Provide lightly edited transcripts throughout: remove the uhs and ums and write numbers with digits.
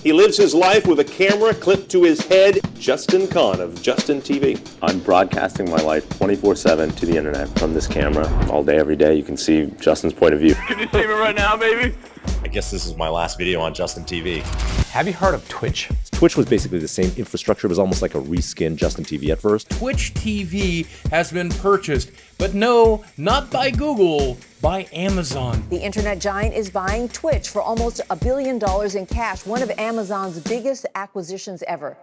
He lives his life with a camera clipped to his head. Justin Kahn of Justin TV. I'm broadcasting my life 24/7 to the internet from this camera. All day, every day, you can see Justin's point of view. Can you save it right now, baby? I guess this is my last video on Justin TV. Have you heard of Twitch? Twitch was basically the same infrastructure. It was almost like a reskinned Justin TV at first. Twitch TV has been purchased, but no, not by Google, by Amazon. The internet giant is buying Twitch for almost $1 billion in cash, one of Amazon's biggest acquisitions ever.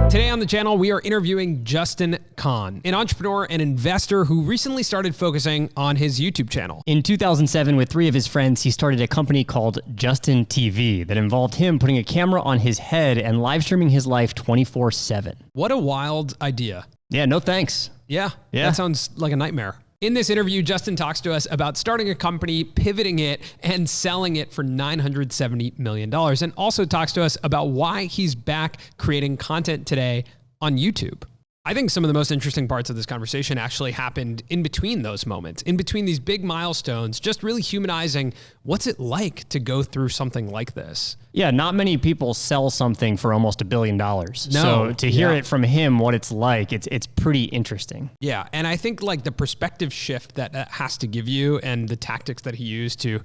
Today on the channel, we are interviewing Justin Kahn, an entrepreneur and investor who recently started focusing on his YouTube channel. In 2007, with 3 of his friends, he started a company called Justin TV that involved him putting a camera on his head and live streaming his life 24/7. What a wild idea. Yeah, no thanks. Yeah, that sounds like a nightmare. In this interview, Justin talks to us about starting a company, pivoting it, and selling it for $970 million, and also talks to us about why he's back creating content today on YouTube. I think some of the most interesting parts of this conversation actually happened in between those moments, in between these big milestones, just really humanizing what's it like to go through something like this. Yeah, not many people sell something for almost $1 billion. No, so to hear it from him, what it's like, it's pretty interesting. Yeah, and I think like the perspective shift that has to give you and the tactics that he used to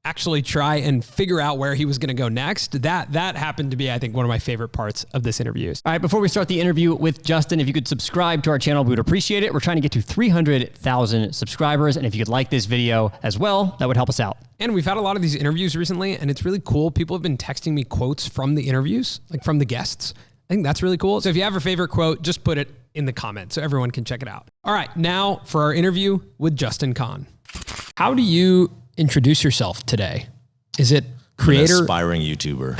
actually try and figure out where he was going to go next, that happened to be, I think, one of my favorite parts of this interview. All right, before we start the interview with Justin, if you could subscribe to our channel, we would appreciate it. We're trying to get to 300,000 subscribers, and if you could like this video as well, that would help us out. And we've had a lot of these interviews recently, and it's really cool. People have been texting me quotes from the interviews, like from the guests. I think that's really cool. So if you have a favorite quote, just put it in the comments so everyone can check it out. All right, now for our interview with Justin Kahn. How do you introduce yourself today? Is it creator? An aspiring YouTuber.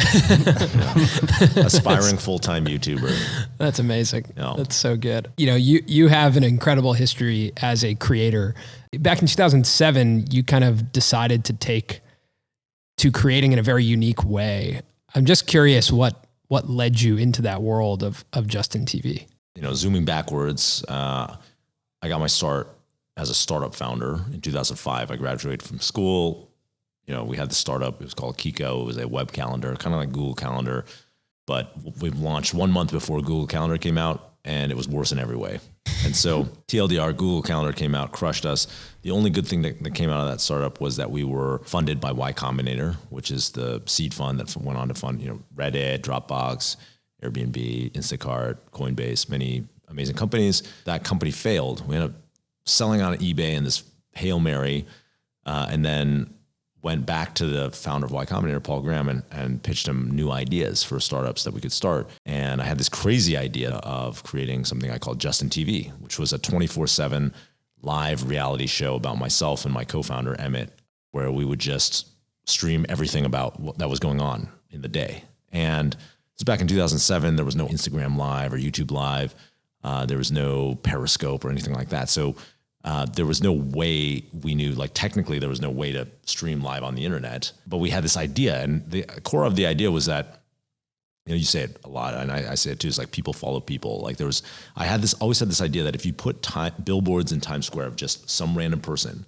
Aspiring full-time YouTuber. That's amazing. No. That's so good. You know, you have an incredible history as a creator. Back in 2007, you kind of decided to take to creating in a very unique way. I'm just curious what led you into that world of Justin TV? You know, zooming backwards, I got my start as a startup founder in 2005. I graduated from school. You know, we had the startup. It was called Kiko. It was a web calendar, kind of like Google Calendar. But we launched 1 month before Google Calendar came out, and it was worse in every way. And so TLDR, Google Calendar came out, crushed us. The only good thing that came out of that startup was that we were funded by Y Combinator, which is the seed fund that went on to fund, you know, Reddit, Dropbox, Airbnb, Instacart, Coinbase, many amazing companies. That company failed. We ended up selling on eBay in this Hail Mary, and then went back to the founder of Y Combinator, Paul Graham, and pitched him new ideas for startups that we could start. And I had this crazy idea of creating something I called Justin TV, which was a 24/7 live reality show about myself and my co-founder, Emmett, where we would just stream everything about what that was going on in the day. And this was back in 2007. There was no Instagram Live or YouTube Live. There was no Periscope or anything like that. So there was no way we knew, like technically there was no way to stream live on the internet, but we had this idea, and the core of the idea was that, you know, you say it a lot, and I say it too, it's like people follow people. Like always had this idea that if you put billboards in Times Square of just some random person,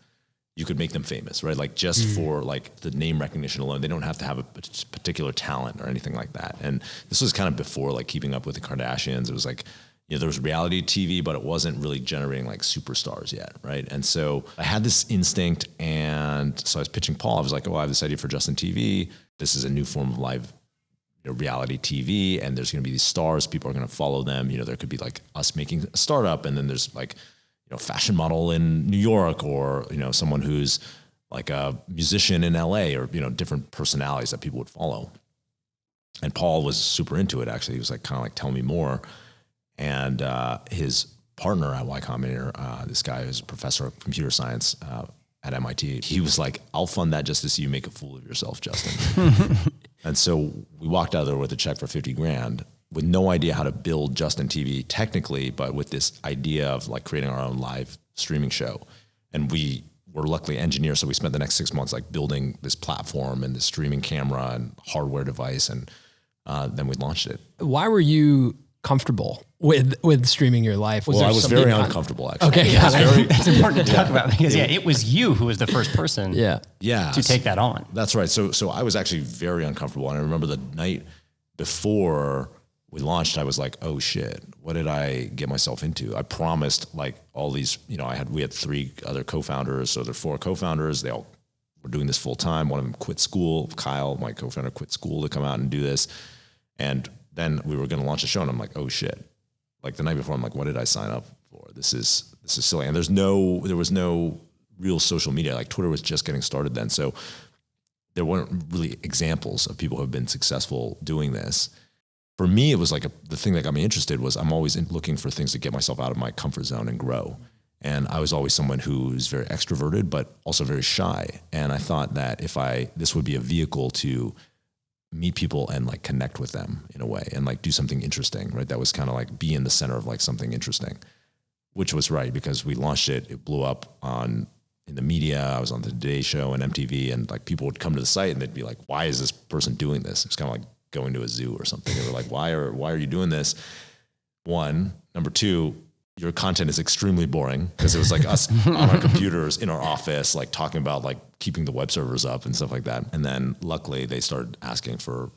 you could make them famous, right? Like just for like the name recognition alone, they don't have to have a particular talent or anything like that. And this was kind of before like Keeping Up with the Kardashians. It was like, you know, there was reality TV, but it wasn't really generating like superstars yet, right? And so I had this instinct, and so I was pitching Paul. I was like, oh, I have this idea for Justin TV. This is a new form of live, you know, reality TV, and there's going to be these stars. People are going to follow them. You know, there could be like us making a startup, and then there's like, you know, fashion model in New York, or, you know, someone who's like a musician in LA, or, you know, different personalities that people would follow. And Paul was super into it, actually. He was like, kind of like, tell me more. And his partner at Y Combinator, this guy who's a professor of computer science at MIT, he was like, I'll fund that just to see you make a fool of yourself, Justin. And so we walked out there with a check for 50 grand with no idea how to build Justin TV technically, but with this idea of like creating our own live streaming show. And we were luckily engineers, so we spent the next 6 months like building this platform and this streaming camera and hardware device, and then we launched it. Why were you comfortable with streaming your life? Well, I was something very on- uncomfortable, actually. Okay, Yeah, yeah. that's important to talk about because it was you who was the first person Yeah. to take that on. That's right. So I was actually very uncomfortable. And I remember the night before we launched, I was like, oh shit, what did I get myself into? I promised like all these, we had 3 other co-founders. So there are 4 co-founders. They all were doing this full time. One of them quit school. Kyle, my co-founder, quit school to come out and do this. And then we were going to launch a show and I'm like, oh shit. Like the night before, I'm like, what did I sign up for? This is silly. And there was no real social media. Like Twitter was just getting started then. So there weren't really examples of people who have been successful doing this. For me, it was like the thing that got me interested was I'm always looking for things to get myself out of my comfort zone and grow. And I was always someone who's very extroverted, but also very shy. And I thought that this would be a vehicle to meet people and like connect with them in a way and like do something interesting, right? That was kind of like be in the center of like something interesting, which was right because we launched it. It blew up in the media. I was on the Today Show and MTV and like people would come to the site and they'd be like, why is this person doing this? It's kind of like going to a zoo or something. They were like, why are you doing this? One, number 2, your content is extremely boring because it was like us on our computers in our office, like talking about like keeping the web servers up and stuff like that. And then luckily they started asking for,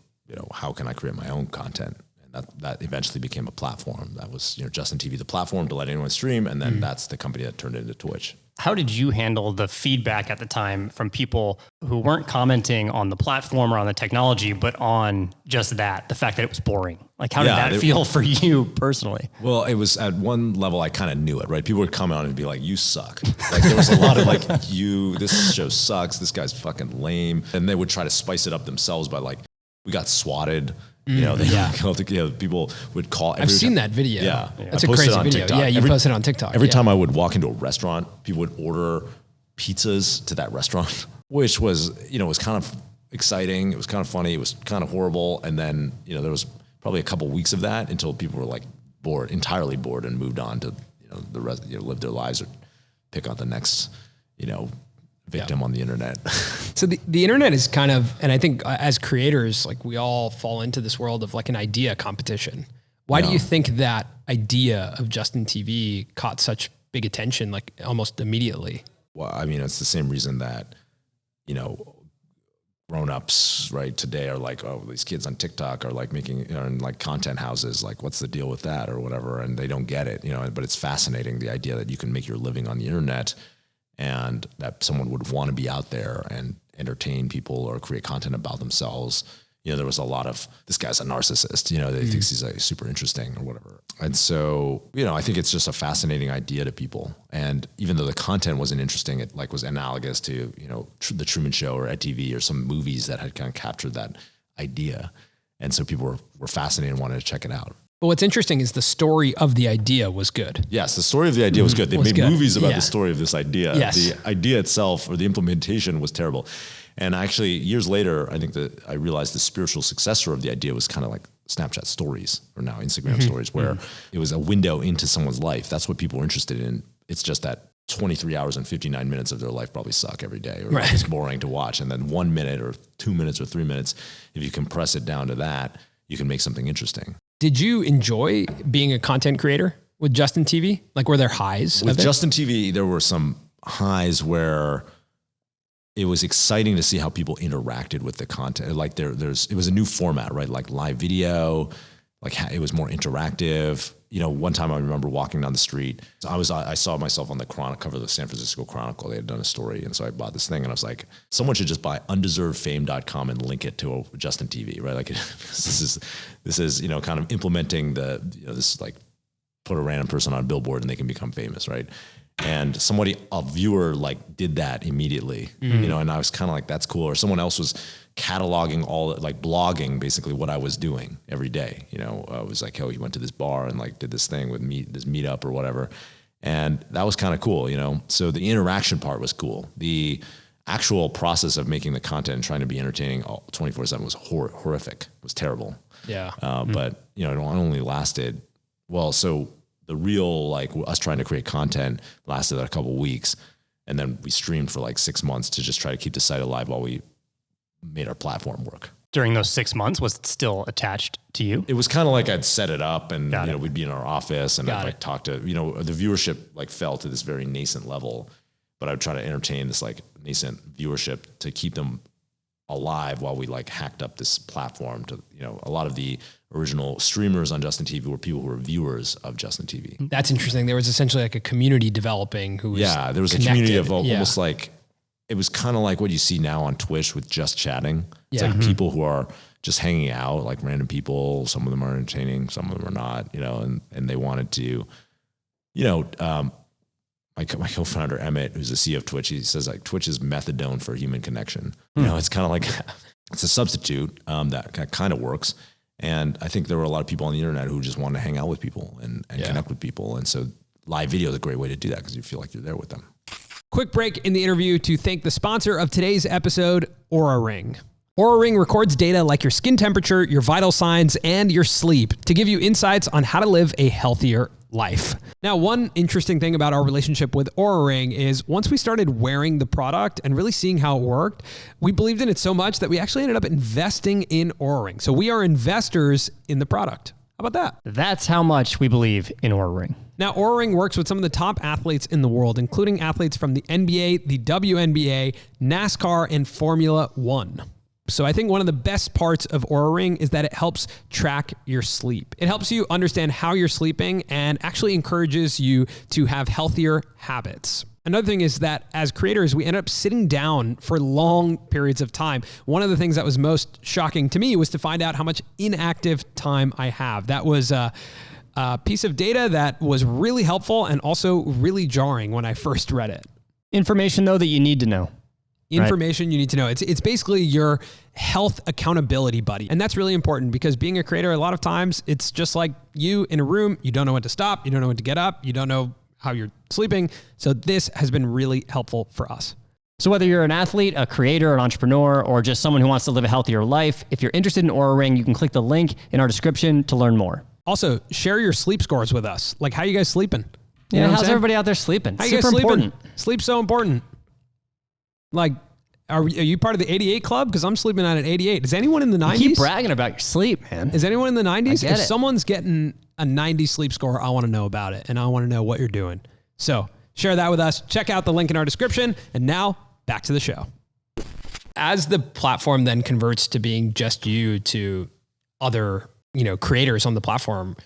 how can I create my own content? And that eventually became a platform. That was, Justin TV, the platform to let anyone stream. And then that's the company that turned it into Twitch. How did you handle the feedback at the time from people who weren't commenting on the platform or on the technology, but on just that, the fact that it was boring? Like, how did that feel for you personally? Well, it was at one level, I kind of knew it, right? People would come out and be like, you suck. Like there was a lot of like, this show sucks. This guy's fucking lame. And they would try to spice it up themselves by like, we got swatted. People would call. I've seen that video. Yeah. That's a crazy video. TikTok. Yeah, you posted it on TikTok. Every time I would walk into a restaurant, people would order pizzas to that restaurant, which was, was kind of exciting. It was kind of funny. It was kind of horrible. And then, there was probably a couple weeks of that until people were like entirely bored and moved on to, the rest, live their lives or pick on the next, victim on the internet. So the internet is kind of, and I think as creators, like we all fall into this world of like an idea competition. Why do you think that idea of Justin TV caught such big attention, like almost immediately? Well, I mean, it's the same reason that, grown-ups right today are like, oh, these kids on TikTok are like making in like content houses, like what's the deal with that or whatever, and they don't get it, but it's fascinating, the idea that you can make your living on the internet and that someone would want to be out there and entertain people or create content about themselves. There was a lot of, this guy's a narcissist, they think he's like super interesting or whatever. And so, I think it's just a fascinating idea to people. And even though the content wasn't interesting, it like was analogous to, the Truman Show or Ed TV or some movies that had kind of captured that idea. And so people were fascinated and wanted to check it out. But what's interesting is the story of the idea was good. Yes, the story of the idea was good. They made movies about the story of this idea. Yes. The idea itself or the implementation was terrible. And actually, years later, I think that I realized the spiritual successor of the idea was kind of like Snapchat stories or now Instagram stories, where it was a window into someone's life. That's what people were interested in. It's just that 23 hours and 59 minutes of their life probably suck every day or it's boring to watch. And then 1 minute or 2 minutes or 3 minutes, if you compress it down to that, you can make something interesting. Did you enjoy being a content creator with Justin TV? Like, were there highs? With Justin TV, there were some highs where it was exciting to see how people interacted with the content. Like it was a new format, right? Like live video, like it was more interactive. One time I remember walking down the street, I saw myself on the cover of the San Francisco Chronicle. They had done a story. And so I bought this thing and I was like, someone should just buy undeservedfame.com and link it to Justin TV, right? Like this is, kind of implementing this like put a random person on a billboard and they can become famous, right? And a viewer like did that immediately, and I was kind of like, that's cool. Or someone else was cataloging blogging basically what I was doing every day. I was like, oh, he went to this bar and like did this thing with this meetup or whatever. And that was kind of cool, So the interaction part was cool. The actual process of making the content and trying to be entertaining 24/7 was horrific. It was terrible. Yeah. But it only lasted, so the real, like us trying to create content lasted a couple of weeks. And then we streamed for like 6 months to just try to keep the site alive while we made our platform work. during those 6 months? Was it still attached to you? It was kind of like I'd set it up and, we'd be in our office and I'd like talk to, the viewership like fell to this very nascent level, but I would try to entertain this like nascent viewership to keep them alive while we like hacked up this platform to, a lot of the original streamers on Justin TV were people who were viewers of Justin TV. That's interesting. There was essentially like a community developing who was there was connected. a community of almost like, it was kind of like what you see now on Twitch with just chatting. It's like people who are just hanging out, like random people. Some of them are entertaining, some of them are not, and they wanted to, my co-founder Emmett, who's the CEO of Twitch, he says like Twitch is methadone for human connection. It's kind of like, it's a substitute that kind of works. And I think there were a lot of people on the internet who just wanted to hang out with people and connect with people. And so live video is a great way to do that because you feel like you're there with them. Quick break in the interview to thank the sponsor of today's episode, Oura Ring. Oura Ring records data like your skin temperature, your vital signs, and your sleep to give you insights on how to live a healthier life. Now, one interesting thing about our relationship with Oura Ring is once we started wearing the product and really seeing how it worked, we believed in it so much that we actually ended up investing in Oura Ring. So we are investors in the product. How about that? That's how much we believe in Oura Ring. Now, Oura Ring works with some of the top athletes in the world, including athletes from the NBA, the WNBA, NASCAR, and Formula One. So I think one of the best parts of Oura Ring is that it helps track your sleep. It helps you understand how you're sleeping and actually encourages you to have healthier habits. Another thing is that as creators, we end up sitting down for long periods of time. One of the things that was most shocking to me was to find out how much inactive time I have. That was a piece of data that was really helpful and also really jarring when I first read it. Information, though, that you need to know. Information you need to know. It's basically your health accountability buddy. And that's really important because being a creator, a lot of times it's just like you in a room, you don't know when to stop, you don't know when to get up, you don't know how you're sleeping. So this has been really helpful for us. So whether you're an athlete, a creator, an entrepreneur, or just someone who wants to live a healthier life, if you're interested in Oura Ring, you can click the link in our description to learn more. Also, share your sleep scores with us. Like, how you guys sleeping? You know how's everybody out there sleeping? How you guys Super sleeping? important. Sleep's so important. Like, are you part of the 88 club? Because I'm sleeping at an 88. Is anyone in the 90s? You keep bragging about your sleep, man. Is anyone in the 90s? If it. someone's getting a 90 sleep score, I want to know about it, and I want to know what you're doing. So share that with us. Check out the link in our description. And now back to the show. As the platform then converts to being just you to other, creators on the platform,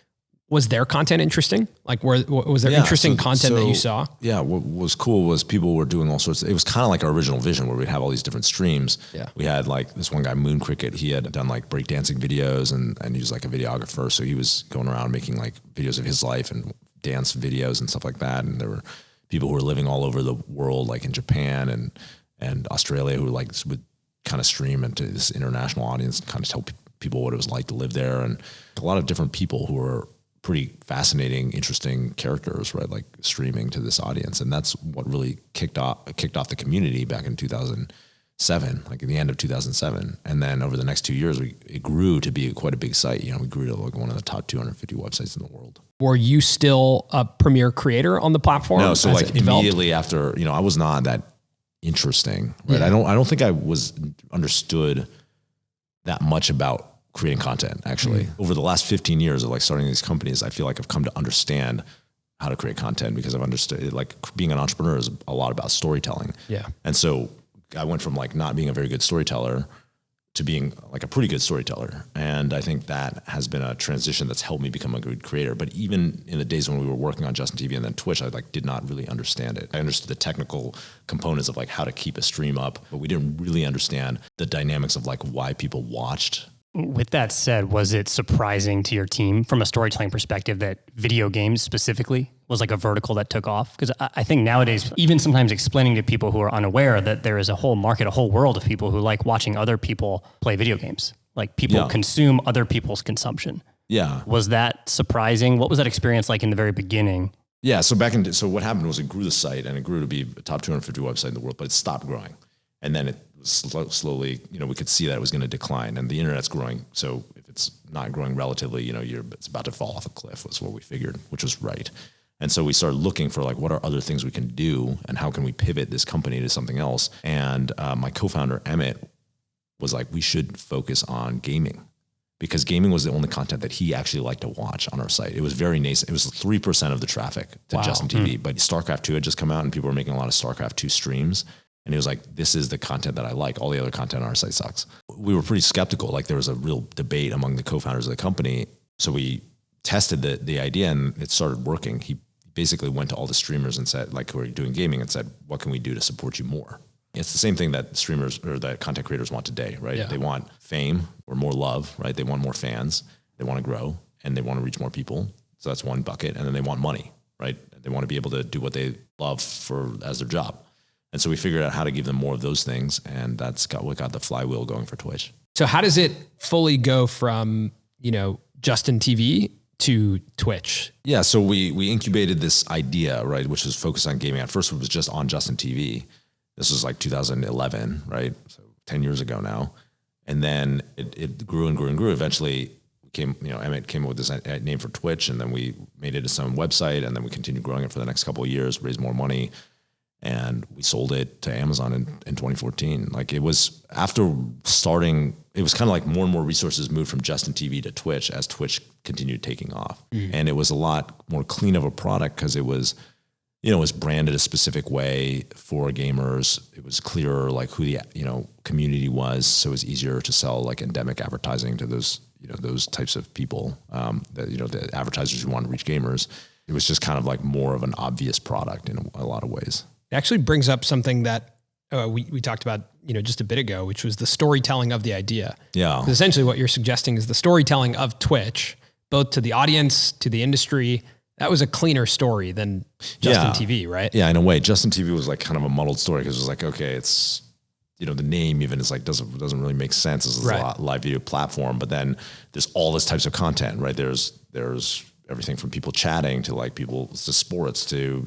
was their content interesting? Like, was there interesting content that you saw? Yeah, what was cool was people were doing all sorts. It was kind of like our original vision where we'd have all these different streams. Yeah. We had like this one guy, Moon Cricket. He had done like breakdancing videos and he was like a videographer. So he was going around making like videos of his life and dance videos and stuff like that. And there were people who were living all over the world, like in Japan and Australia, who like would kind of stream into this international audience and kind of tell people what it was like to live there. And a lot of different people who were pretty fascinating, interesting characters, right? Like streaming to this audience. And that's what really kicked off the community back in 2007, like at the end of 2007. And then over the next 2 years, it grew to be quite a big site. We grew to like one of the top 250 websites in the world. Were you still a premier creator on the platform? No. So like immediately after, I was not that interesting, right? Yeah. I don't think I was understood that much about creating content, actually. Over the last 15 years of like starting these companies, I feel like I've come to understand how to create content because I've understood it. Like being an entrepreneur is a lot about storytelling. Yeah. And so I went from like not being a very good storyteller to being like a pretty good storyteller. And I think that has been a transition that's helped me become a good creator. But even in the days when we were working on Justin TV and then Twitch, I like did not really understand it. I understood the technical components of like how to keep a stream up, but we didn't really understand the dynamics of like why people watched. With that said, was it surprising to your team from a storytelling perspective that video games specifically was like a vertical that took off? Because I think nowadays, even sometimes explaining to people who are unaware that there is a whole market, a whole world of people who like watching other people play video games. Like people consume other people's consumption. Yeah. Was that surprising? What was that experience like in the very beginning? Yeah. So so what happened was it grew the site and it grew to be a top 250 website in the world, but it stopped growing. And then it slowly, we could see that it was going to decline, and the internet's growing. So if it's not growing relatively, it's about to fall off a cliff was what we figured, which was right. And so we started looking for like, what are other things we can do and how can we pivot this company to something else? And my co-founder, Emmett, was like, we should focus on gaming, because gaming was the only content that he actually liked to watch on our site. It was very nascent. It was 3% of the traffic to Justin TV, but StarCraft 2 had just come out and people were making a lot of StarCraft 2 streams. And he was like, this is the content that I like. All the other content on our site sucks. We were pretty skeptical. Like there was a real debate among the co-founders of the company. So we tested the idea and it started working. He basically went to all the streamers and said, like, who are doing gaming, and said, what can we do to support you more? It's the same thing that streamers or that content creators want today, right? They want fame or more love, right? They want more fans. They want to grow and they want to reach more people. So that's one bucket. And then they want money, right? They want to be able to do what they love as their job. And so we figured out how to give them more of those things. And that's what got the flywheel going for Twitch. So how does it fully go from, Justin TV to Twitch? Yeah. So we incubated this idea, right? Which was focused on gaming. At first it was just on Justin TV. This was like 2011, right? So 10 years ago now. And then it grew and grew and grew. Eventually Emmett came up with this name for Twitch, and then we made it its own website, and then we continued growing it for the next couple of years, raised more money, and we sold it to Amazon in 2014. Like it was after starting, it was kind of like more and more resources moved from Justin TV to Twitch as Twitch continued taking off. And it was a lot more clean of a product because it was, it was branded a specific way for gamers. It was clearer like who the, community was. So it was easier to sell like endemic advertising to those, those types of people, that, the advertisers who want to reach gamers. It was just kind of like more of an obvious product in a lot of ways. It actually brings up something that we talked about, just a bit ago, which was the storytelling of the idea. Yeah. Essentially what you're suggesting is the storytelling of Twitch, both to the audience, to the industry. That was a cleaner story than Justin TV, right? Yeah, in a way. Justin TV was like kind of a muddled story because it was like, okay, it's, the name even is like, doesn't really make sense as a live video platform, but then there's all this types of content, right? There's everything from people chatting to like people to sports to,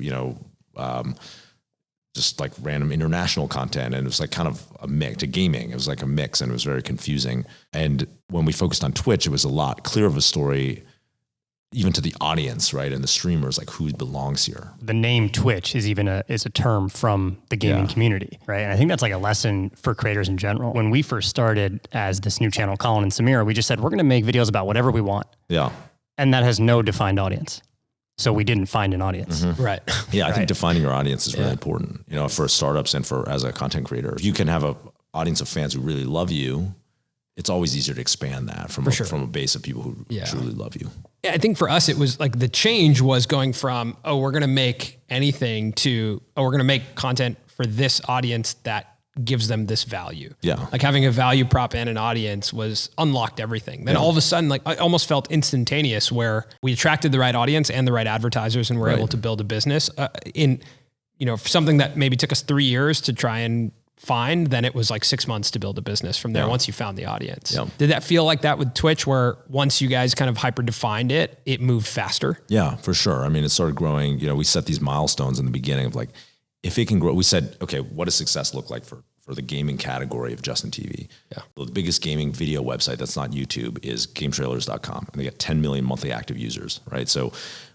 just like random international content. And it was like kind of a mix to gaming. It was like a mix and it was very confusing. And when we focused on Twitch, it was a lot clearer of a story, even to the audience, right? And the streamers, like who belongs here. The name Twitch is a term from the gaming community, right? And I think that's like a lesson for creators in general. When we first started as this new channel, Colin and Samir, we just said, we're going to make videos about whatever we want. Yeah. And that has no defined audience. So we didn't find an audience. Right. Yeah. I think defining your audience is really important, for startups and as a content creator. If you can have an audience of fans who really love you, it's always easier to expand that from a base of people who truly love you. Yeah, I think for us, it was like the change was going from, we're going to make anything to, we're going to make content for this audience that gives them this value. Yeah. Like having a value prop and an audience unlocked everything. Then all of a sudden, like I almost felt instantaneous where we attracted the right audience and the right advertisers and were able to build a business in, something that maybe took us 3 years to try and find, then it was like 6 months to build a business from there once you found the audience. Yeah. Did that feel like that with Twitch where once you guys kind of hyper defined it moved faster? Yeah, for sure. I mean, it started growing, we set these milestones in the beginning of like, if it can grow, we said, okay, what does success look like for the gaming category of Justin TV? Yeah. Well, the biggest gaming video website that's not YouTube is GameTrailers.com. And they get 10 million monthly active users, right? So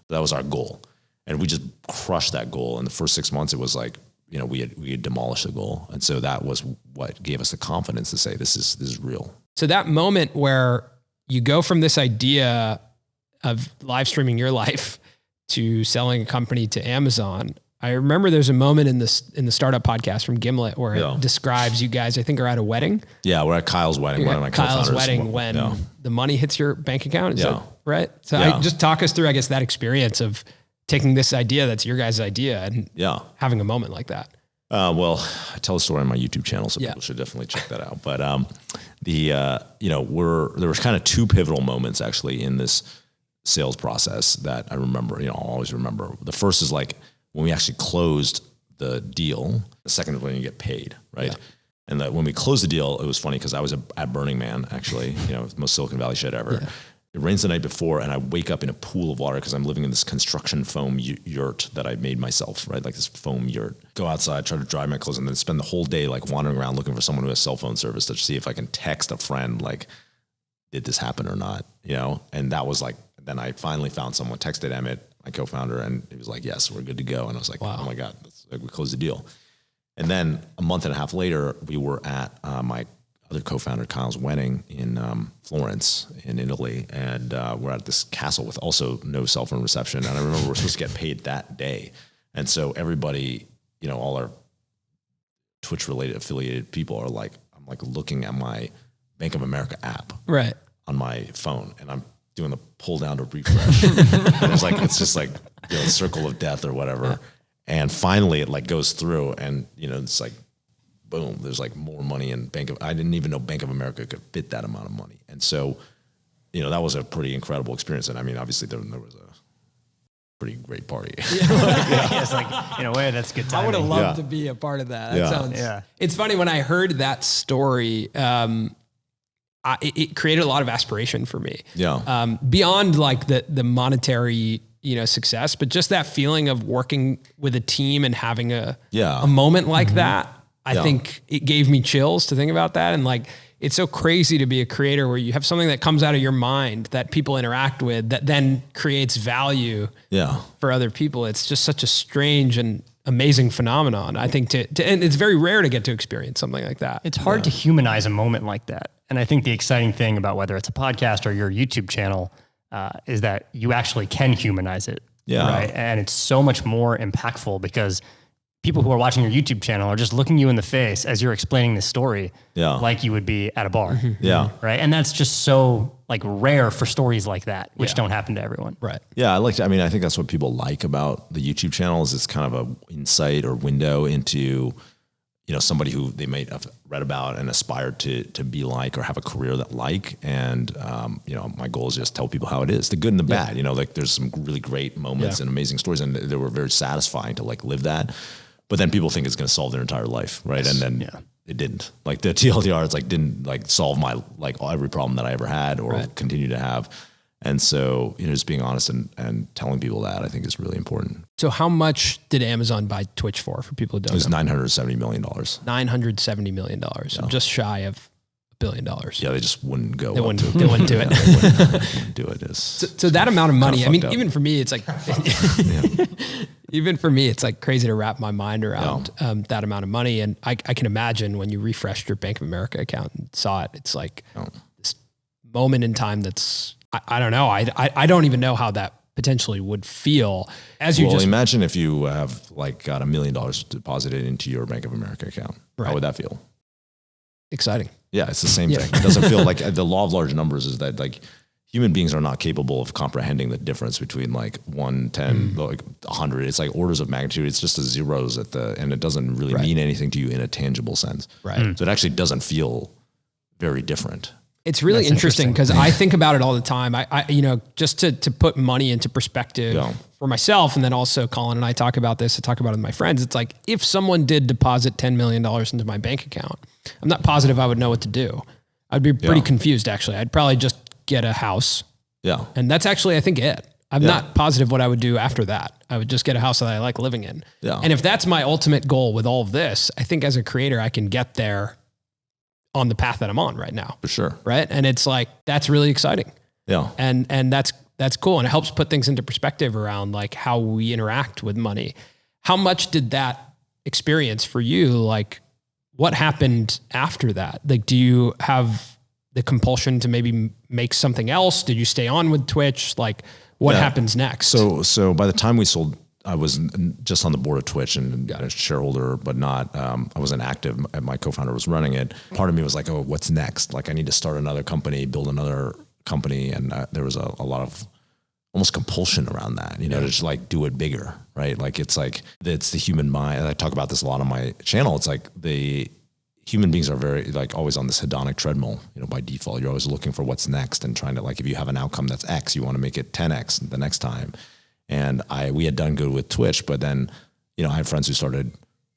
that was our goal. And we just crushed that goal. In the first 6 months, it was like, we had demolished the goal. And so that was what gave us the confidence to say, this is real. So that moment where you go from this idea of live streaming your life to selling a company to Amazon, I remember there's a moment in the startup podcast from Gimlet where it describes you guys, I think, are at a wedding. Yeah, we're at Kyle's wedding. One of my Kyle's co-founders. wedding when the money hits your bank account. Is that right? So I just talk us through, I guess, that experience of taking this idea that's your guys' idea and having a moment like that. Well, I tell a story on my YouTube channel, so people should definitely check that out. But there was kind of two pivotal moments actually in this sales process that I remember. I'll always remember. The first is like when we actually closed the deal. The second is when you get paid, right? Yeah. And when we closed the deal, it was funny because I was at Burning Man, actually, most Silicon Valley shit ever. Yeah. It rains the night before, and I wake up in a pool of water because I'm living in this construction foam yurt that I made myself, right? Like this foam yurt. Go outside, try to dry my clothes, and then spend the whole day like wandering around looking for someone who has cell phone service to see if I can text a friend like, did this happen or not? And that was like, then I finally found someone, texted Emmett, my co-founder, and he was like, yes, we're good to go. And I was like, oh my God, we closed the deal. And then a month and a half later, we were at my other co-founder Kyle's wedding in Florence in Italy, and we're at this castle with also no cell phone reception. And I remember we're supposed to get paid that day, and so everybody, all our Twitch-related affiliated people are like, I'm like looking at my Bank of America app Right. on my phone, and I'm doing the pull down to refresh. And it's just like circle of death or whatever. And finally, it like goes through, and it's like, boom, there's like more money in I didn't even know Bank of America could fit that amount of money. And so, that was a pretty incredible experience. And I mean, obviously there was a pretty great party. It's like, in a way, that's good timing. I would have loved to be a part of that. That sounds. It's funny when I heard that story. It created a lot of aspiration for me. Yeah. Beyond like the monetary, success, but just that feeling of working with a team and having a moment like that. I think it gave me chills to think about that. And like, it's so crazy to be a creator where you have something that comes out of your mind that people interact with that then creates value for other people. It's just such a strange and amazing phenomenon. I think and it's very rare to get to experience something like that. It's hard to humanize a moment like that. And I think the exciting thing about whether it's a podcast or your YouTube channel is that you actually can humanize it. Yeah. Right. And it's so much more impactful because people who are watching your YouTube channel are just looking you in the face as you're explaining this story like you would be at a bar. Yeah. Right. And that's just so like rare for stories like that, which don't happen to everyone. Right. Yeah. I think that's what people like about the YouTube channel is it's kind of a insight or window into, somebody who they might have read about and aspired to be like or have a career that like. And, my goal is just tell people how it is, the good and the bad, like there's some really great moments and amazing stories, and they were very satisfying to like live that. But then people think it's going to solve their entire life, right? Yes. And then it didn't. Like the TLDR, it's like didn't like solve my like every problem that I ever had or continue to have. And so, just being honest and telling people that I think is really important. So how much did Amazon buy Twitch for people who don't know? It was $970 million. $970 million. So just shy of $1 billion. Yeah, they just wouldn't go. They wouldn't do it. They wouldn't do it. So that amount of money, I mean, even for me, it's like, even for me, it's like crazy to wrap my mind around that amount of money. And I can imagine when you refreshed your Bank of America account and saw it, it's like this moment in time that's, I don't know. I don't even know how that potentially would feel as you imagine if you have like got $1 million deposited into your Bank of America account. How would that feel? Exciting. Yeah, it's the same thing. It doesn't feel like the law of large numbers is that like human beings are not capable of comprehending the difference between like 1, 10, like 100. It's like orders of magnitude. It's just the zeros and it doesn't really mean anything to you in a tangible sense. Right. So it actually doesn't feel very different. It's really interesting because I think about it all the time. I just to put money into perspective for myself, and then also Colin and I talk about this. I talk about it with my friends. It's like if someone did deposit $10 million into my bank account, I'm not positive I would know what to do. I'd be pretty confused actually. I'd probably just get a house. Yeah. And that's actually, I think I'm not positive what I would do after that. I would just get a house that I like living in. Yeah. And if that's my ultimate goal with all of this, I think as a creator, I can get there on the path that I'm on right now. For sure. Right. And it's like, that's really exciting. Yeah. And that's cool. And it helps put things into perspective around like how we interact with money. How much did that experience for you? Like what happened after that? Like, do you have the compulsion to maybe make something else? Did you stay on with Twitch? Like what happens next? So by the time we sold, I was just on the board of Twitch and a shareholder, but not, I wasn't active. My co-founder was running it. Part of me was like, oh, what's next? Like I need to start another company, build another company. And there was a lot of almost compulsion around that, to just like do it bigger, right? Like it's the human mind. And I talk about this a lot on my channel. It's like the human beings are very like always on this hedonic treadmill, by default. You're always looking for what's next and trying to like, if you have an outcome that's X, you want to make it 10X the next time. And we had done good with Twitch, but then, I had friends who started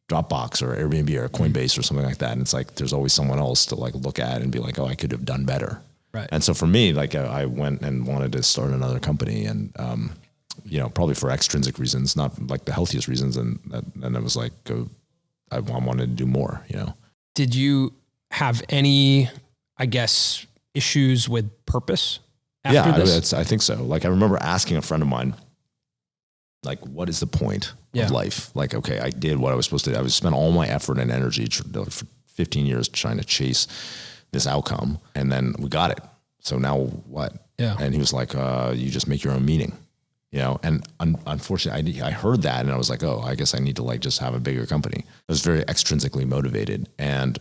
Dropbox or Airbnb or Coinbase or something like that. And it's like, there's always someone else to like look at and be like, oh, I could have done better. Right. And so for me, like I went and wanted to start another company and, probably for extrinsic reasons, not like the healthiest reasons. And it was like, I wanted to do more, Did you have any, I guess, issues with purpose after this? I think so. Like I remember asking a friend of mine, like, what is the point of life? Like, okay, I did what I was supposed to do. I spent all my effort and energy for 15 years trying to chase this outcome. And then we got it. So now what? Yeah. And he was like, you just make your own meeting, and unfortunately I heard that and I was like, oh, I guess I need to like just have a bigger company. I was very extrinsically motivated. And,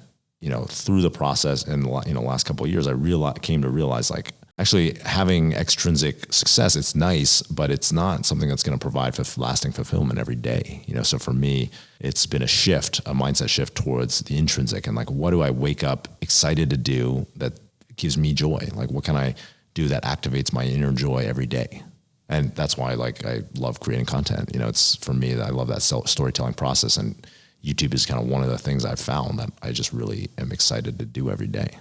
through the process and, last couple of years, I came to realize like actually having extrinsic success, it's nice, but it's not something that's going to provide for lasting fulfillment every day. So for me, it's been a mindset shift towards the intrinsic and like, what do I wake up excited to do that gives me joy? Like, what can I do that activates my inner joy every day? And that's why like I love creating content. It's for me that I love that storytelling process, and YouTube is kind of one of the things I've found that I just really am excited to do every day.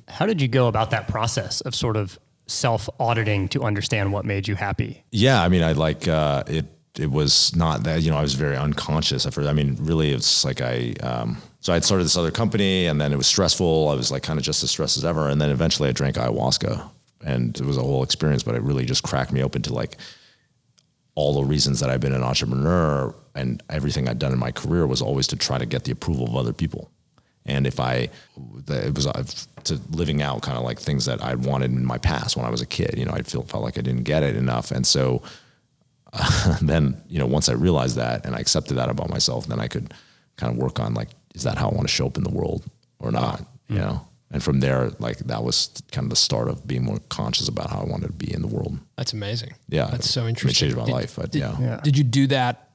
How did you go about that process of sort of self-auditing to understand what made you happy? Yeah, I mean, I like it. It was not that, I was very unconscious at first. I mean, really, it's like so I'd started this other company, and then it was stressful. I was like kind of just as stressed as ever. And then eventually I drank ayahuasca, and it was a whole experience, but it really just cracked me open to like all the reasons that I've been an entrepreneur, and everything I'd done in my career was always to try to get the approval of other people. And it was to living out kind of like things that I wanted in my past when I was a kid. I felt like I didn't get it enough. And so then, once I realized that and I accepted that about myself, then I could kind of work on like, is that how I want to show up in the world or not? And from there, like that was kind of the start of being more conscious about how I wanted to be in the world. That's amazing. Yeah. That's so It interesting. changed my life, but Did you do that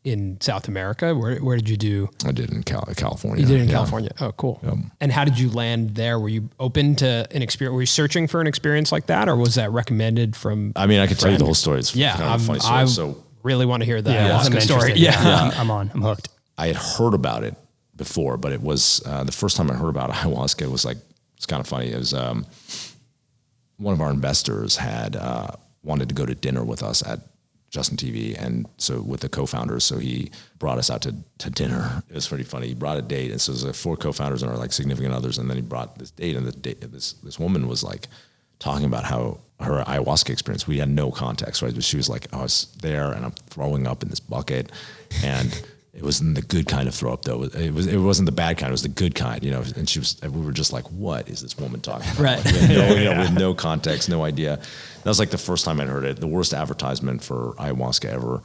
in South America? Where did you do? I did in California. You did it in California. Oh, cool. Yep. And how did you land there? Were you open to an experience? Were you searching for an experience like that, or was that recommended from? I mean, I could tell you the whole story. It's Yeah, kind of a funny story. I So really want to hear the I'm ayahuasca story. interested. Yeah. I'm hooked. I had heard about it before, but it was the first time I heard about ayahuasca was like, it's kind of funny. It was one of our investors had wanted to go to dinner with us at Justin TV, and so with the co-founders, so he brought us out to dinner. It was pretty funny. He brought a date, and so there's like 4 co-founders and our like significant others, and then he brought this date, and this woman was like talking about how her ayahuasca experience. We had no context, right? But she was like, I was there, and I'm throwing up in this bucket, and it wasn't the good kind of throw up though. It wasn't the bad kind. It was the good kind, And we were just like, what is this woman talking about? Right. Like, with no context, no idea. That was like the first time I'd heard it. The worst advertisement for ayahuasca ever.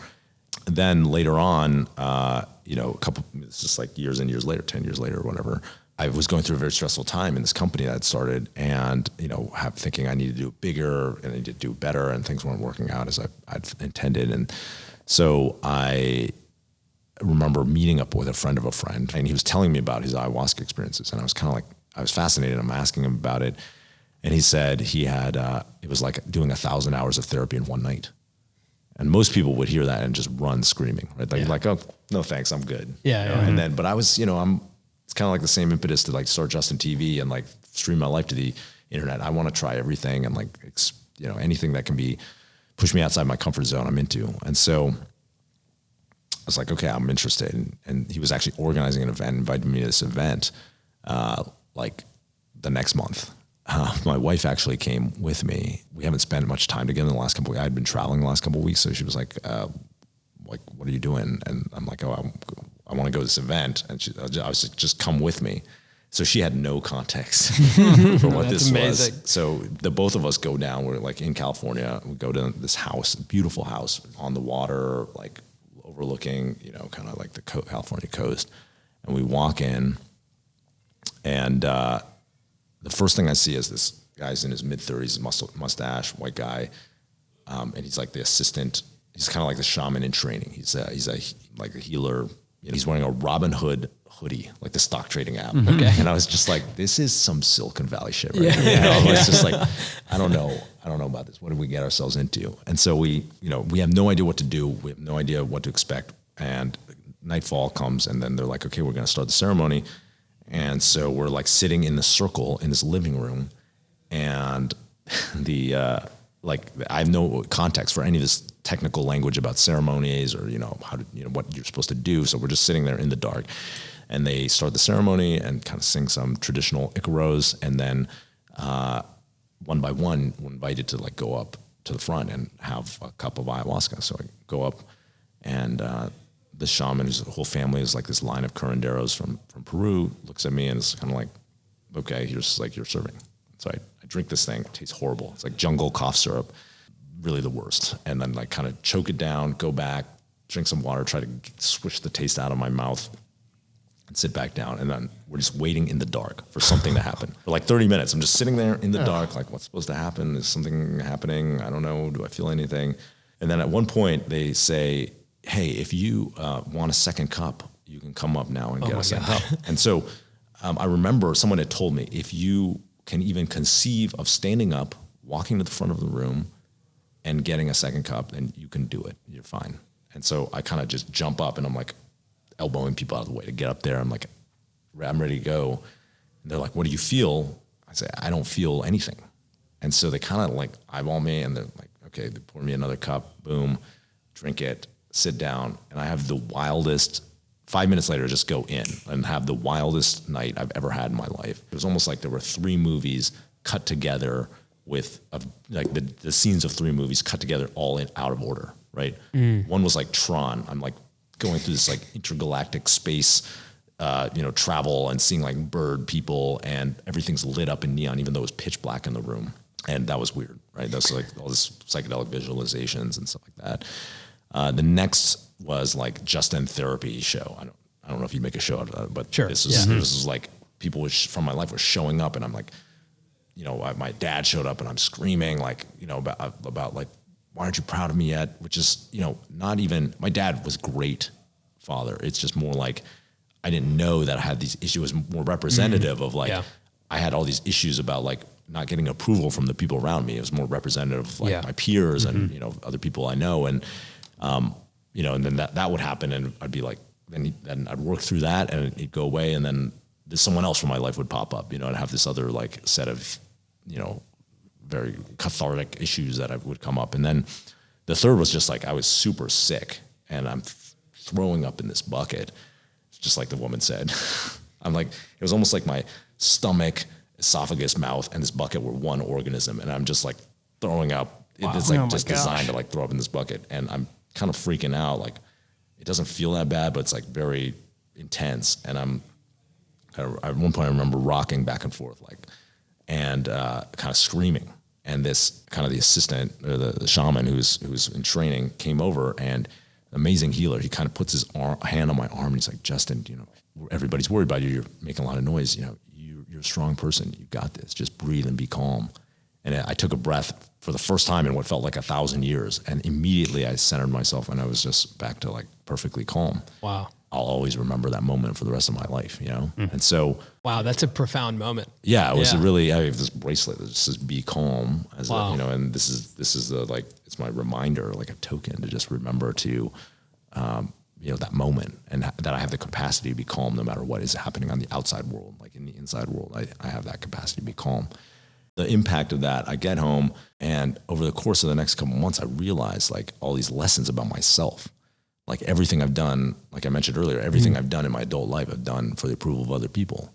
Then later on, it's just like years and years later, 10 years later or whatever, I was going through a very stressful time in this company that I'd started, and thinking I need to do it bigger and I need to do better, and things weren't working out as I'd intended. And so I remember meeting up with a friend of a friend, and he was telling me about his ayahuasca experiences, and I was kind of like, I was fascinated. I'm asking him about it, and he said he had it was like doing 1,000 hours of therapy in one night. And most people would hear that and just run screaming, right? Like, oh, no thanks, I'm good. Yeah. And then, but I was, it's kind of like the same impetus to like start Justin TV and like stream my life to the internet. I want to try everything, and like, anything that can push me outside my comfort zone, I'm into. And so I was like, okay, I'm interested. And he was actually organizing an event, invited me to this event, like the next month. My wife actually came with me. We haven't spent much time together in the last couple of weeks. I had been traveling the last couple of weeks. So she was like, what are you doing? And I'm like, oh, I want to go to this event. And I was like, just come with me. So she had no context for what this amazing. was. So the both of us go down. We're like in California. We go to this house, beautiful house on the water, like overlooking, kind of like the California coast. And we walk in, and the first thing I see is this guy's in his mid-30s, mustache, white guy, and he's like the assistant. He's kind of like the shaman in training. He's like a healer. He's wearing a Robin Hood hoodie, like the stock trading app. Mm-hmm. Okay. And I was just like, this is some Silicon Valley shit, right? It's just like, I don't know about this. What did we get ourselves into? And so we have no idea what to do. We have no idea what to expect. And nightfall comes, and then they're like, okay, we're going to start the ceremony. And so we're like sitting in the circle in this living room, and I have no context for any of this technical language about ceremonies or, how to, what you're supposed to do. So we're just sitting there in the dark, and they start the ceremony and kind of sing some traditional Icaros. And then, one by one, we're invited to like go up to the front and have a cup of ayahuasca. So I go up, and, the shaman, his whole family is like this line of curanderos from Peru, looks at me and is kind of like, okay, here's like you're serving. So I drink this thing. It tastes horrible. It's like jungle cough syrup, really the worst. And then like kind of choke it down, go back, drink some water, try to swish the taste out of my mouth, and sit back down. And then we're just waiting in the dark for something to happen. For like 30 minutes, I'm just sitting there in the dark, like what's supposed to happen? Is something happening? I don't know. Do I feel anything? And then at one point they say, hey, if you want a second cup, you can come up now and get a second cup. And so I remember someone had told me, if you can even conceive of standing up, walking to the front of the room and getting a second cup, then you can do it. You're fine. And so I kind of just jump up and I'm like elbowing people out of the way to get up there. I'm like, I'm ready to go. And they're like, what do you feel? I say, I don't feel anything. And so they kind of like eyeball me and they're like, okay, they pour me another cup, boom, drink it, sit down. And I have the wildest, 5 minutes later, just go in and have the wildest night I've ever had in my life. It was almost like there were 3 movies cut together with like the scenes of 3 movies cut together all out of order, right? One was like Tron. I'm like going through this like intergalactic space, travel and seeing like bird people and everything's lit up in neon, even though it was pitch black in the room. And that was weird, right? That's like all this psychedelic visualizations and stuff like that. The next was like Just End Therapy show. I don't know if you make a show out of that, but sure. This was like people from my life were showing up and I'm like, my dad showed up and I'm screaming like, about like, why aren't you proud of me yet? Which is, not even, my dad was a great father. It's just more like, I didn't know that I had these issues. It was more representative of like, I had all these issues about like not getting approval from the people around me. It was more representative of like my peers and, other people I know. And, and then that would happen and I'd be like, then I'd work through that and it'd go away. And then there's someone else from my life would pop up, and have this other like set of, very cathartic issues that would come up. And then the third was just like, I was super sick and I'm throwing up in this bucket. Just like the woman said, I'm like, it was almost like my stomach, esophagus, mouth, and this bucket were one organism. And I'm just like throwing up. Wow. It's like designed to like throw up in this bucket. And I'm kind of freaking out. Like it doesn't feel that bad, but it's like very intense. And at one point I remember rocking back and forth, and kind of screaming. And this kind of the assistant or the shaman who's in training came over, and amazing healer. He kind of puts his hand on my arm and he's like, Justin, everybody's worried about you. You're making a lot of noise. You're a strong person. You got this. Just breathe and be calm. And I took a breath for the first time in what felt like 1,000 years. And immediately I centered myself and I was just back to like perfectly calm. Wow. I'll always remember that moment for the rest of my life, And so, wow, that's a profound moment. Yeah, it was I have this bracelet that just says "Be calm," as wow. And this is the like it's my reminder, like a token to just remember to, that moment and that I have the capacity to be calm no matter what is happening on the outside world, like in the inside world. I have that capacity to be calm. The impact of that, I get home, and over the course of the next couple months, I realized like all these lessons about myself. Like everything I've done, like I mentioned earlier, everything I've done in my adult life, I've done for the approval of other people.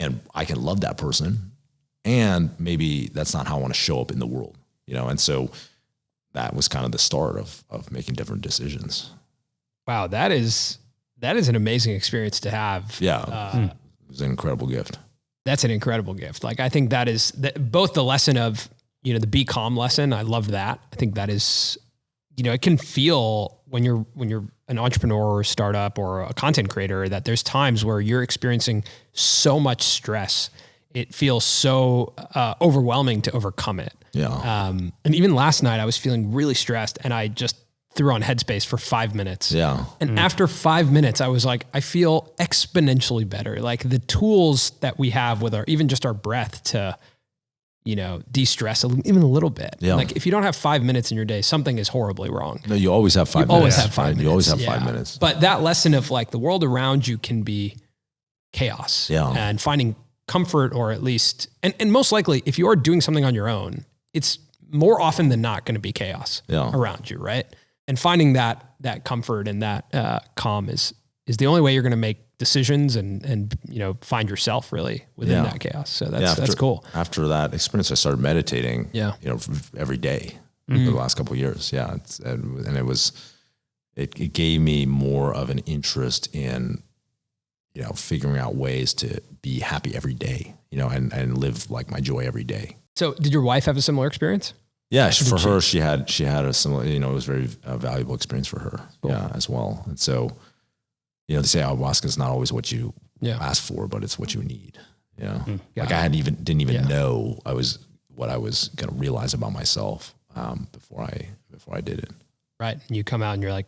And I can love that person. And maybe that's not how I want to show up in the world, And so that was kind of the start of making different decisions. Wow. That is an amazing experience to have. Yeah. It was an incredible gift. That's an incredible gift. Like, I think that is both the lesson of, the be calm lesson. I love that. I think that is, it can feel when you're an entrepreneur or a startup or a content creator that there's times where you're experiencing so much stress. It feels so overwhelming to overcome it. Yeah. And even last night I was feeling really stressed and I just threw on Headspace for 5 minutes. Yeah. And after 5 minutes, I was like, I feel exponentially better. Like the tools that we have with even just our breath to, de-stress even a little bit. Yeah. Like if you don't have 5 minutes in your day, something is horribly wrong. No, you always have 5 minutes. Always have 5 minutes. You always have 5 minutes. But that lesson of like the world around you can be chaos. Yeah. And finding comfort, or at least, and most likely if you are doing something on your own, it's more often than not going to be chaos around you. Right. And finding that comfort and that calm is the only way you're going to make decisions and find yourself really within that chaos. So that's cool. After that experience, I started meditating, every day for the last couple of years. Yeah. It gave me more of an interest in, figuring out ways to be happy every day, and live like my joy every day. So did your wife have a similar experience? Yeah, for her, she had a similar, it was very valuable experience for her. Cool. Yeah, as well. And so, they say ayahuasca is not always what you ask for, but it's what you need. Like I didn't even know what I was going to realize about myself before I did it. Right. And you come out and you're like,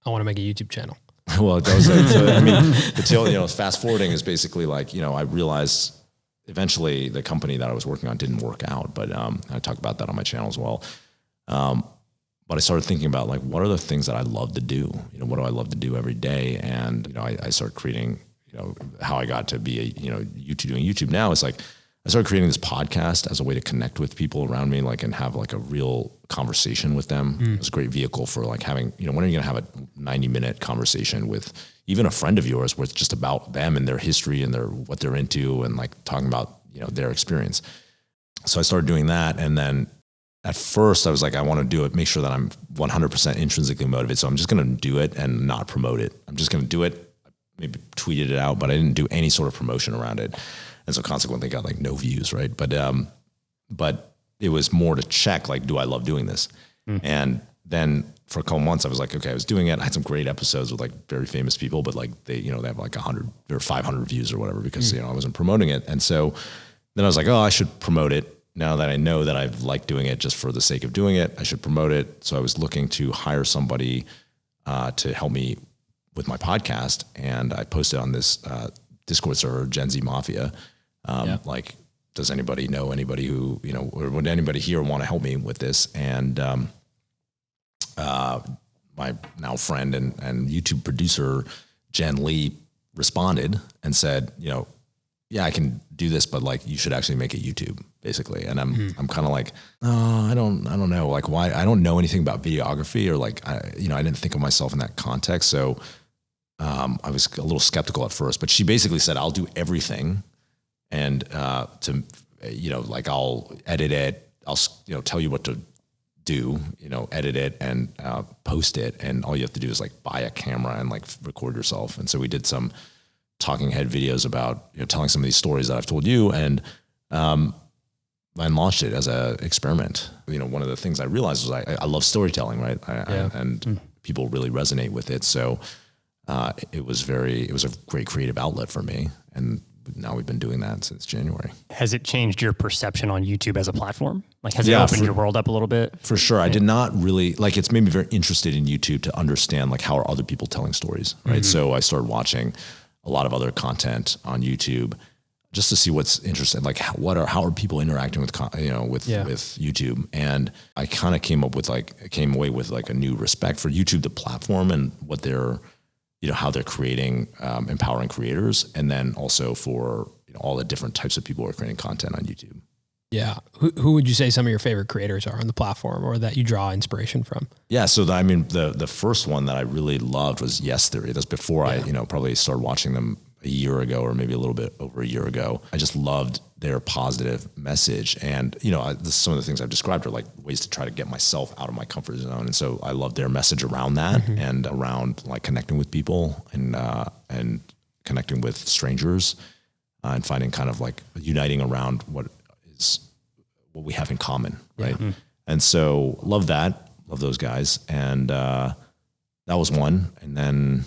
I want to make a YouTube channel. Well, the fast forwarding is basically like, I realized eventually the company that I was working on didn't work out, but I talk about that on my channel as well. But I started thinking about like, what are the things that I love to do? What do I love to do every day? And, I started creating, how I got to be doing YouTube now is like, I started creating this podcast as a way to connect with people around me, like, and have like a real conversation with them. It was a great vehicle for like having, when are you going to have a 90-minute conversation with even a friend of yours where it's just about them and their history and what they're into and like talking about, their experience. So I started doing that. And then at first I was like, I want to do it, make sure that I'm 100% intrinsically motivated. So I'm just going to do it and not promote it. I'm just going to do it, maybe tweeted it out, but I didn't do any sort of promotion around it. And so consequently got like no views. Right. But it was more to check, like, do I love doing this? And then for a couple months I was like, okay, I was doing it. I had some great episodes with like very famous people, but like they have like 100 or 500 views or whatever, because, I wasn't promoting it. And so then I was like, oh, I should promote it. Now that I know that I've liked doing it just for the sake of doing it, I should promote it. So I was looking to hire somebody to help me with my podcast. And I posted on this Discord server, Gen Z Mafia. Like, does anybody know anybody who, or would anybody here want to help me with this? And my now friend and YouTube producer, Jen Lee, responded and said, yeah, I can do this, but like, you should actually make a YouTube, basically. And I'm kind of like, oh, I don't know, like, why? I don't know anything about videography, or like, I didn't think of myself in that context. So I was a little skeptical at first, but she basically said, I'll do everything. And like, I'll edit it, I'll tell you what to do, edit it and post it, and all you have to do is like buy a camera and like record yourself. And so we did some talking head videos about telling some of these stories that I've told you, and launched it as a experiment. One of the things I realized was I love storytelling, right? And people really resonate with it. So it was a great creative outlet for me, and now we've been doing that since January. Has it changed your perception on YouTube as a platform? Like, has it opened your world up a little bit? For sure. I did not really, like, it's made me very interested in YouTube to understand, like, how are other people telling stories, right? So I started watching a lot of other content on YouTube just to see what's interesting, like, how are people interacting with, with YouTube. And I kind of came away with like a new respect for YouTube, the platform, and what they're, how they're creating, empowering creators, and then also for all the different types of people who are creating content on YouTube. Yeah. Who would you say some of your favorite creators are on the platform, or that you draw inspiration from? Yeah. So the first one that I really loved was Yes Theory. That's before I, probably started watching them a year ago, or maybe a little bit over a year ago. I just loved their positive message. And, some of the things I've described are like ways to try to get myself out of my comfort zone. And so I love their message around that, and around like connecting with people and connecting with strangers, and finding kind of like uniting around what we have in common. Right. And so love those guys. And that was one. And then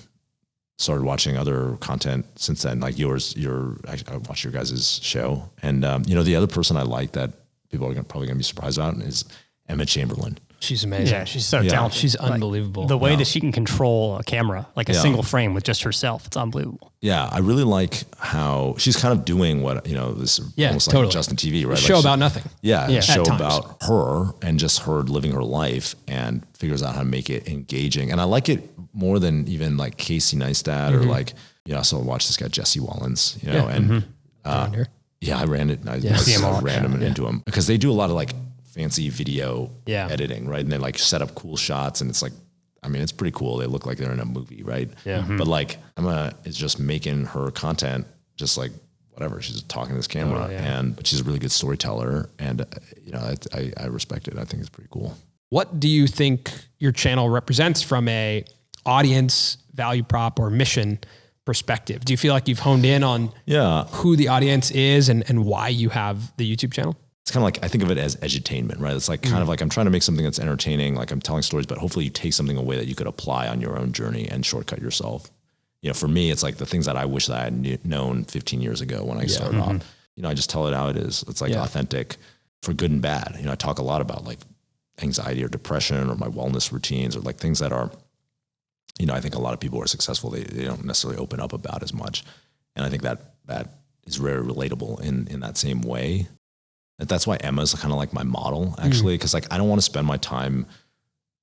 started watching other content since then, like yours. I watched your guys' show, and the other person I like that people are probably going to be surprised about is Emma Chamberlain. She's amazing. Yeah, she's so talented. She's unbelievable. The way that she can control a camera, like a single frame with just herself, it's unbelievable. Yeah, I really like how she's kind of doing what, this almost like Justin TV, right? A show about nothing. Yeah, a show about her and just her living her life, and figures out how to make it engaging. And I like it more than even like Casey Neistat, or like, I also watched this guy, Jesse Wallens, and I ran it. I ran him into him, because they do a lot of like fancy video editing, right? And they like set up cool shots, and it's like, it's pretty cool. They look like they're in a movie, right? Yeah. But like Emma is just making her content just like whatever. She's talking to this camera, but she's a really good storyteller, and I respect it. I think it's pretty cool. What do you think your channel represents from a audience value prop or mission perspective? Do you feel like you've honed in on who the audience is and why you have the YouTube channel? It's kind of like, I think of it as edutainment, right? It's like kind of like I'm trying to make something that's entertaining, like I'm telling stories, but hopefully you take something away that you could apply on your own journey and shortcut yourself. You know, for me, it's like the things that I wish that I had known 15 years ago when I started off. You know, I just tell it how it is. It's like authentic for good and bad. You know, I talk a lot about like anxiety or depression or my wellness routines or like things that are, you know, I think a lot of people who are successful, they don't necessarily open up about as much. And I think that is very relatable in that same way. That's why Emma's kind of like my model, actually, because like I don't want to spend my time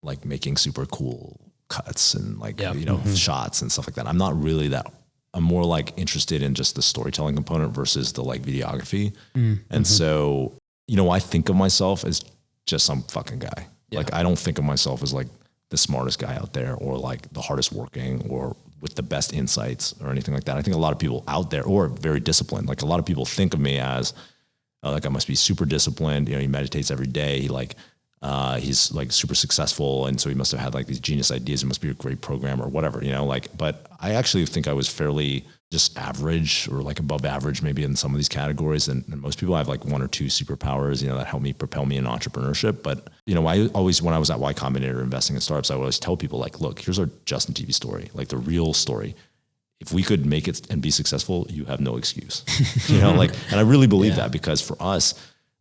like making super cool cuts and like you know shots and stuff like that. I'm not really that. I'm more like interested in just the storytelling component versus the like videography. And so, you know, I think of myself as just some fucking guy. Like I don't think of myself as like the smartest guy out there or like the hardest working or with the best insights or anything like that. I think a lot of people out there or very disciplined, like a lot of people think of me as like I must be super disciplined. You know, he meditates every day. He like, he's like super successful. And so he must have had like these genius ideas. He must be a great programmer or whatever, you know, like, but I actually think I was fairly just average or like above average, maybe in some of these categories. And most people have like one or two superpowers, you know, that help me propel me in entrepreneurship. But, you know, I always, when I was at Y Combinator investing in startups, I would always tell people like, look, here's our Justin TV story, like the real story. If we could make it and be successful, you have no excuse, you know, like, and I really believe that because for us,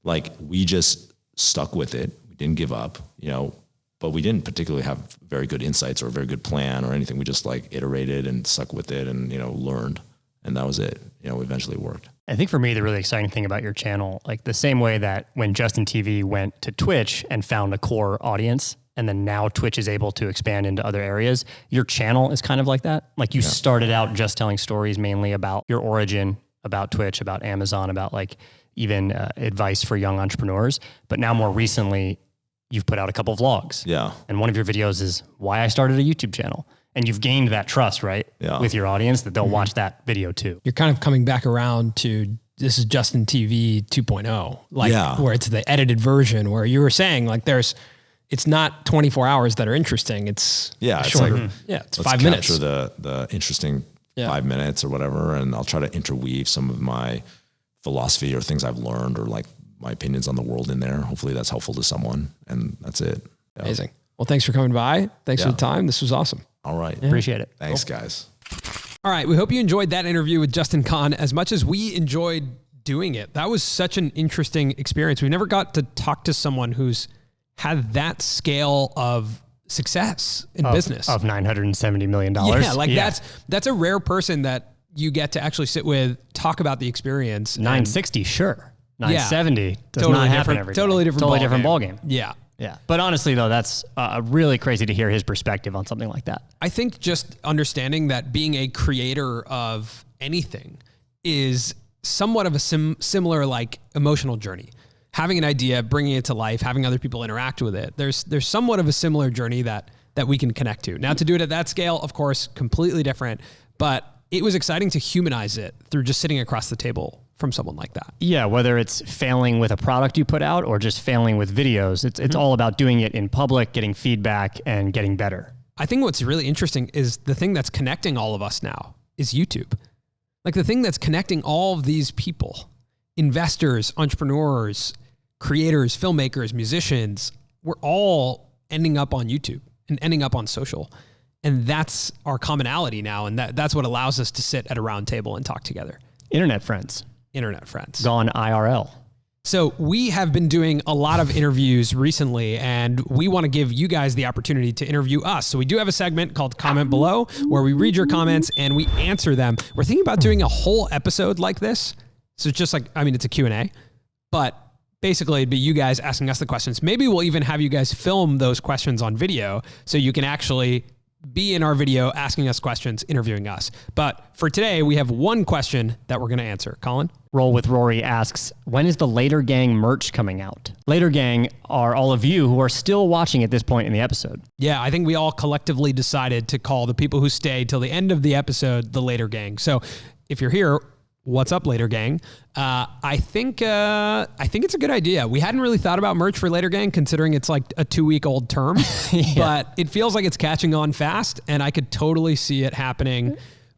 like we just stuck with it. We didn't give up, you know, but we didn't particularly have very good insights or a very good plan or anything. We just like iterated and stuck with it and, you know, learned, and that was it. You know, eventually worked. I think for me, the really exciting thing about your channel, like the same way that when Justin TV went to Twitch and found a core audience, and then now Twitch is able to expand into other areas, your channel is kind of like that. Like you started out just telling stories mainly about your origin, about Twitch, about Amazon, about like even advice for young entrepreneurs. But now more recently, you've put out a couple of vlogs. Yeah. And one of your videos is why I started a YouTube channel. And you've gained that trust, right? Yeah. With your audience that they'll watch that video too. You're kind of coming back around to this is Justin TV 2.0, like where it's the edited version where you were saying like it's not 24 hours that are interesting. It's shorter. Like, it's 5 minutes. Capture the interesting 5 minutes or whatever. And I'll try to interweave some of my philosophy or things I've learned or like my opinions on the world in there. Hopefully that's helpful to someone. And that's it. Yeah. Amazing. Well, thanks for coming by. Thanks for the time. This was awesome. All right. Appreciate it. Thanks, guys. All right. We hope you enjoyed that interview with Justin Kan as much as we enjoyed doing it. That was such an interesting experience. We never got to talk to someone who's had that scale of success in business. Of $970 million. Yeah, like that's a rare person that you get to actually sit with, talk about the experience. 960, sure. 970 does totally not happen every day. Totally different ball game. Yeah. Yeah. But honestly, though, that's really crazy to hear his perspective on something like that. I think just understanding that being a creator of anything is somewhat of a similar like emotional journey. Having an idea, bringing it to life, having other people interact with it. There's somewhat of a similar journey that we can connect to. Now, to do it at that scale, of course, completely different, but it was exciting to humanize it through just sitting across the table from someone like that. Yeah, whether it's failing with a product you put out or just failing with videos, it's all about doing it in public, getting feedback, and getting better. I think what's really interesting is the thing that's connecting all of us now is YouTube. Like the thing that's connecting all of these people, investors, entrepreneurs, creators, filmmakers, musicians, we're all ending up on YouTube and ending up on social. And that's our commonality now. And that's what allows us to sit at a round table and talk together. Internet friends. Gone IRL. So we have been doing a lot of interviews recently, and we want to give you guys the opportunity to interview us. So we do have a segment called Comment Below where we read your comments and we answer them. We're thinking about doing a whole episode like this. So it's just like, it's a Q&A, but basically it'd be you guys asking us the questions. Maybe we'll even have you guys film those questions on video so you can actually be in our video asking us questions, interviewing us. But for today, we have one question that we're going to answer. Colin? Roll with Rory asks, when is the Later Gang merch coming out? Later Gang are all of you who are still watching at this point in the episode. Yeah, I think we all collectively decided to call the people who stay till the end of the episode the Later Gang. So if you're here, what's up, Later Gang? I think it's a good idea. We hadn't really thought about merch for Later Gang, considering it's like a 2-week-old term, but it feels like it's catching on fast, and I could totally see it happening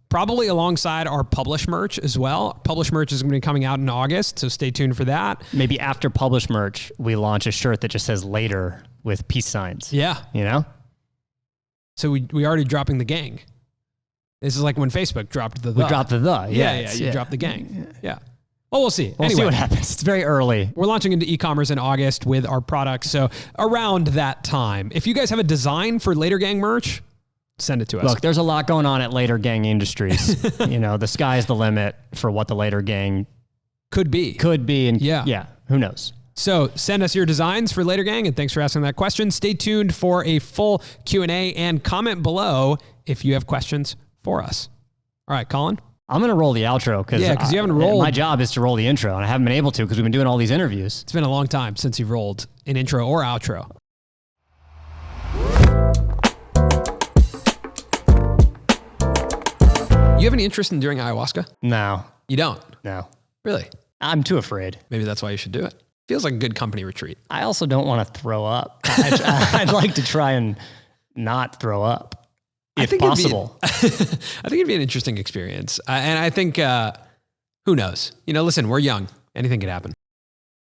probably alongside our Publish merch as well. Publish merch is going to be coming out in August, so stay tuned for that. Maybe after Publish merch, we launch a shirt that just says later with peace signs. Yeah. You know? So we already dropping the gang. This is like when Facebook dropped the. We dropped the. Yeah. You dropped the gang. Yeah. Well, we'll see. We'll see what happens. It's very early. We're launching into e-commerce in August with our products. So around that time, if you guys have a design for Later Gang merch, send it to us. Look, there's a lot going on at Later Gang Industries. You know, the sky's the limit for what the Later Gang could be. And yeah, who knows? So send us your designs for Later Gang, and thanks for asking that question. Stay tuned for a full Q&A and comment below if you have questions for us. All right, Colin? I'm going to roll the outro because you haven't rolled. My job is to roll the intro, and I haven't been able to because we've been doing all these interviews. It's been a long time since you've rolled an intro or outro. You have any interest in doing ayahuasca? No. You don't? No. Really? I'm too afraid. Maybe that's why you should do it. Feels like a good company retreat. I also don't want to throw up. I'd like to try and not throw up. If possible. I think it'd be an interesting experience. And I think, who knows? You know, listen, we're young. Anything could happen.